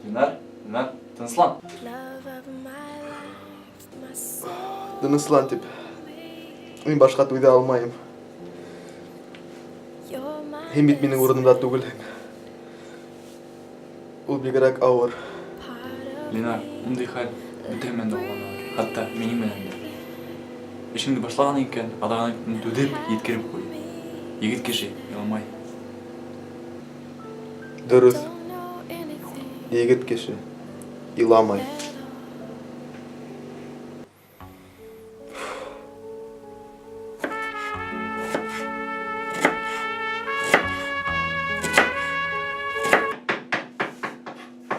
Ленар, тыныслан. Тыныслан деп. Мен башка уйдай алмайм. Һәм бит минең урынымда түгел. Ул бигрәк авыр. Ленар, мондый хәл бөтенмен дә булган. Хәтта минем менән дә. Эшеңне башлаган икән, адагын түдеп, yetkереп куй. Егет кеше, елмай. Дөрес. Егет кеше. Иламай.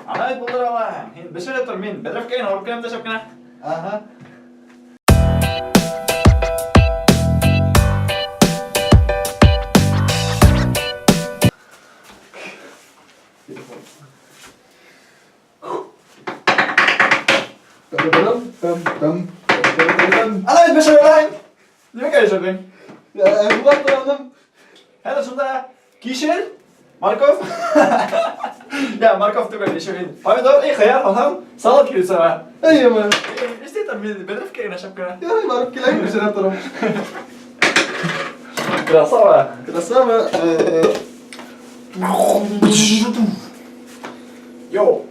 Ана булдыр ала. Бешере тор, мин бедрәфкән, алып келәм ташып кына. Ага. Ана бешере ала. Нимә кайшырдың? Була торам. Хәдә шунда кишер, Марков. Я Марков түгел, ишеген. Помидор и хыяр, анам салат кирсә. Әйеме. Исте там мин бедрәфкән ашап кына. Ярый, барып киләм, бешерә торам. Красава. Красава. Йоу.